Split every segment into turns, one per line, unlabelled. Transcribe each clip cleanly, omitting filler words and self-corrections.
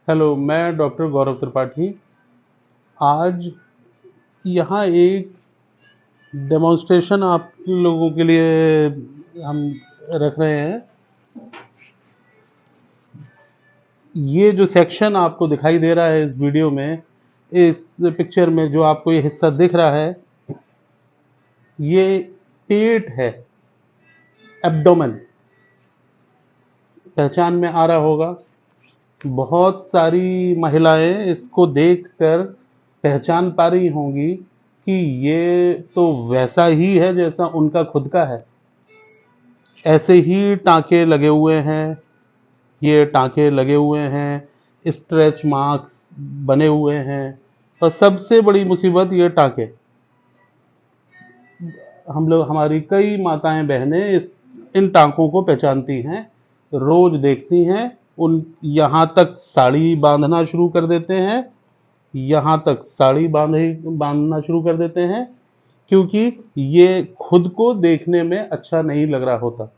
Hello, मैं doctor गौरव त्रिपाठी। आज यहाँ एक डेमोन्स्ट्रेशन आप लोगों के लिए हम रख रहे हैं। ये जो सेक्शन आपको दिखाई दे रहा है इस वीडियो में, इस पिक्चर में जो आपको ये हिस्सा दिख रहा है, ये पेट है, एब्डोमेन। पहचान में आ रहा होगा। बहुत सारी महिलाएं इसको देखकर पहचान पा रही होंगी कि ये तो वैसा ही है जैसा उनका खुद का है। ऐसे ही टांके लगे हुए हैं, ये टांके लगे हुए हैं, स्ट्रेच मार्क्स बने हुए हैं। और सबसे बड़ी मुसीबत ये टांके। हम लोग, हमारी कई माताएं बहनें इन टांकों को पहचानती हैं, रोज देखती हैं। उन यहाँ तक साड़ी बांधना शुरू कर देते हैं, यहाँ तक साड़ी बांधना शुरू कर देते हैं, क्योंकि ये खुद को देखने में अच्छा नहीं लग रहा होता।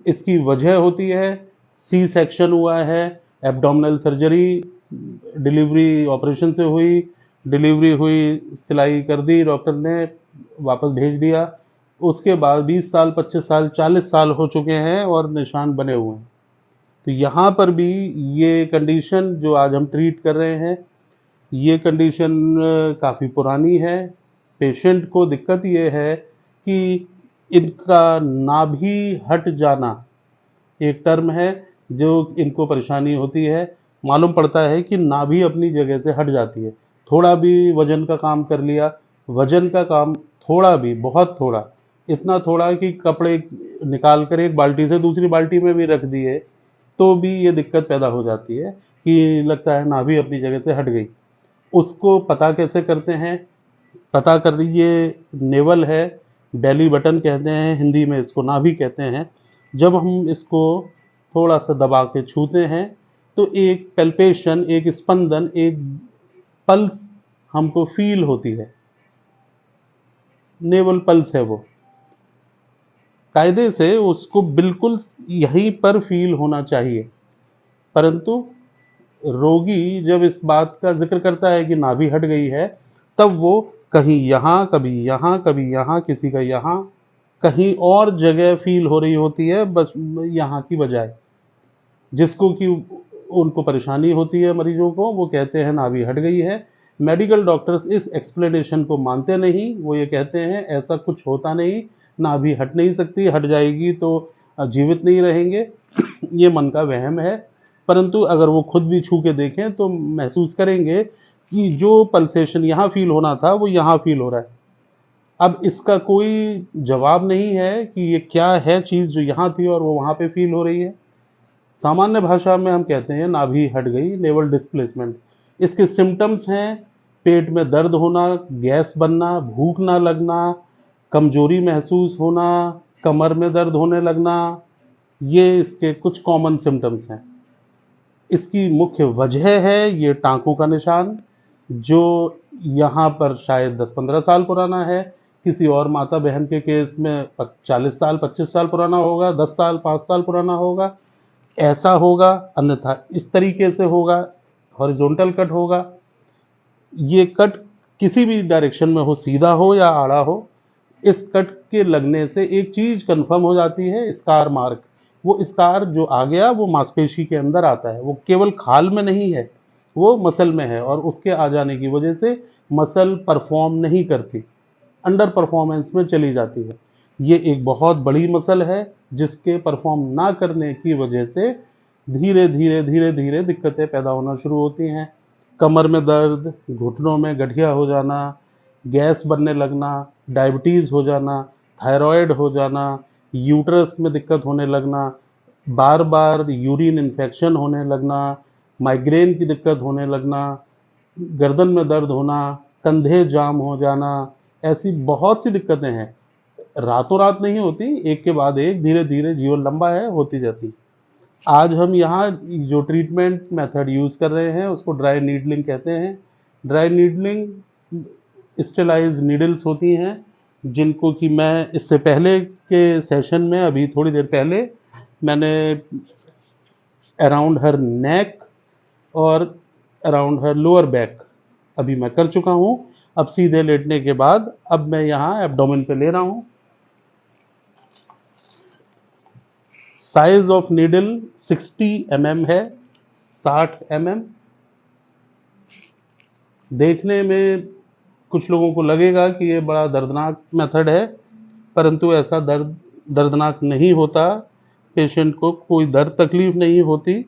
इसकी वजह होती है सी सेक्शन हुआ है, एब्डोमिनल सर्जरी, डिलीवरी ऑपरेशन से हुई, डिलीवरी हुई, सिलाई कर दी डॉक्टर ने, वापस भेज दिया। उसके बाद 20 साल, 25 साल, 40 साल हो चुके हैं और निशान बने हुए हैं। तो यहाँ पर भी ये कंडीशन जो आज हम ट्रीट कर रहे हैं, ये कंडीशन काफ़ी पुरानी है। पेशेंट को दिक्कत ये है कि इनका नाभि हट जाना एक टर्म है जो इनको परेशानी होती है। मालूम पड़ता है कि नाभि अपनी जगह से हट जाती है। थोड़ा भी वजन का काम कर लिया, वजन का काम थोड़ा भी, बहुत थोड़ा, इतना थोड़ा कि कपड़े निकाल कर एक बाल्टी से दूसरी बाल्टी में भी रख दिए तो भी ये दिक्कत पैदा हो जाती है कि लगता है नाभि अपनी जगह से हट गई। उसको पता कैसे करते हैं? पता कर लीजिए, नेवल है, बेली बटन कहते हैं, हिंदी में इसको नाभि कहते हैं। जब हम इसको थोड़ा सा दबा के छूते हैं तो एक पैल्पेशन, एक स्पंदन, एक पल्स हमको फील होती है। नेवल पल्स है वो। कायदे से उसको बिल्कुल यहीं पर फील होना चाहिए, परंतु रोगी जब इस बात का जिक्र करता है कि नाभि हट गई है, तब वो कहीं यहाँ, कभी यहाँ, कभी यहाँ, किसी का यहाँ, कहीं और जगह फील हो रही होती है, बस यहाँ की बजाय। जिसको कि उनको परेशानी होती है, मरीजों को, वो कहते हैं नाभि हट गई है। मेडिकल डॉक्टर्स इस एक्सप्लेनेशन को मानते नहीं। वो ये कहते हैं ऐसा कुछ होता नहीं, नाभि हट नहीं सकती, हट जाएगी तो जीवित नहीं रहेंगे। ये मन का वहम है। परंतु अगर वो खुद भी छू के देखें तो महसूस करेंगे कि जो पल्सेशन यहाँ फील होना था वो यहाँ फील हो रहा है। अब इसका कोई जवाब नहीं है कि ये क्या है चीज़ जो यहाँ थी और वो वहाँ पे फील हो रही है। सामान्य भाषा में हम कहते हैं नाभि हट गई, नेवल डिस्प्लेसमेंट। इसके सिम्टम्स हैं पेट में दर्द होना, गैस बनना, भूख ना लगना, कमजोरी महसूस होना, कमर में दर्द होने लगना। ये इसके कुछ कॉमन सिम्टम्स हैं। इसकी मुख्य वजह है ये टांकों का निशान, जो यहाँ पर शायद 10-15 साल पुराना है। किसी और माता बहन के केस में 40 साल, 25 साल पुराना होगा, 10 साल, 5 साल पुराना होगा। ऐसा होगा, अन्यथा इस तरीके से होगा, हॉरिजॉन्टल कट होगा। ये कट किसी भी डायरेक्शन में हो, सीधा हो या आड़ा हो, इस कट के लगने से एक चीज कंफर्म हो जाती है, स्कार मार्क। वो स्कार जो आ गया वो मांसपेशी के अंदर आता है, वो केवल खाल में नहीं है, वो मसल में है, और उसके आ जाने की वजह से मसल परफॉर्म नहीं करती, अंडर परफॉर्मेंस में चली जाती है। ये एक बहुत बड़ी मसल है जिसके परफॉर्म ना करने की वजह से धीरे धीरे धीरे धीरे दिक्कतें पैदा होना शुरू होती हैं। कमर में दर्द, घुटनों में गठिया हो जाना, गैस बनने लगना, डायबिटीज़ हो जाना, थायराइड हो जाना, यूट्रस में दिक्कत होने लगना, बार बार यूरिन इन्फेक्शन होने लगना, माइग्रेन की दिक्कत होने लगना, गर्दन में दर्द होना, कंधे जाम हो जाना। ऐसी बहुत सी दिक्कतें हैं, रातों रात नहीं होती, एक के बाद एक धीरे धीरे, जीवन लंबा है, होती जाती। आज हम यहाँ जो ट्रीटमेंट मेथड यूज़ कर रहे हैं उसको ड्राई नीडलिंग कहते हैं। ड्राई नीडलिंग स्टेलाइज नीडल्स होती हैं, जिनको कि मैं इससे पहले के सेशन में, अभी थोड़ी देर पहले, मैंने अराउंड हर नेक और अराउंड हर लोअर बैक अभी मैं कर चुका हूँ। अब सीधे लेटने के बाद अब मैं यहाँ एब्डोमेन पे ले रहा हूँ। साइज ऑफ नीडल 60 mm है, 60 mm। देखने में कुछ लोगों को लगेगा कि ये बड़ा दर्दनाक मेथड है, परंतु ऐसा दर्दनाक नहीं होता। पेशेंट को कोई दर्द तकलीफ नहीं होती,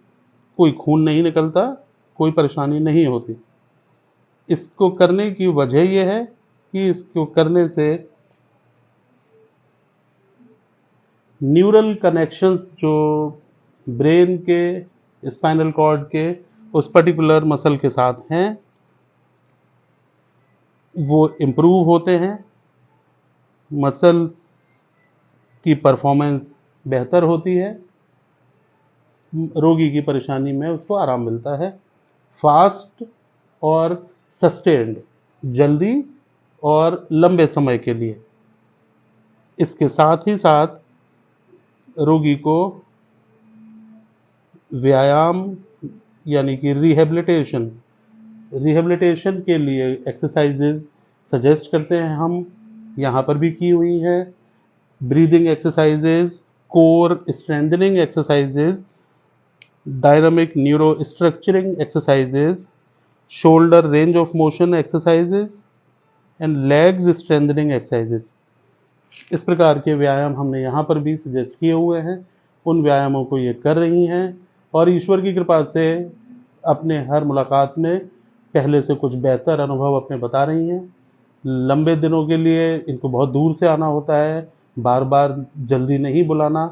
कोई खून नहीं निकलता, कोई परेशानी नहीं होती। इसको करने की वजह यह है कि इसको करने से न्यूरल कनेक्शंस जो ब्रेन के स्पाइनल कॉर्ड के उस पर्टिकुलर मसल के साथ हैं वो इम्प्रूव होते हैं, मसल्स की परफॉर्मेंस बेहतर होती है, रोगी की परेशानी में उसको आराम मिलता है। फास्ट और सस्टेन्ड, जल्दी और लंबे समय के लिए। इसके साथ ही साथ रोगी को व्यायाम यानी कि रिहेबिलिटेशन के लिए एक्सरसाइजेज सजेस्ट करते हैं हम, यहाँ पर भी की हुई हैं। Breathing exercises, core strengthening exercises, dynamic neuro structuring exercises, shoulder range of motion exercises and legs strengthening exercises. इस प्रकार के व्यायाम हमने यहाँ पर भी सजेस्ट किए हुए हैं। उन व्यायामों को ये कर रही हैं और ईश्वर की कृपा से अपने हर मुलाकात में पहले से कुछ बेहतर अनुभव अपने बता रही हैं। लंबे दिनों के लिए इनको बहुत दूर से आना होता है, बार बार जल्दी नहीं बुलाना।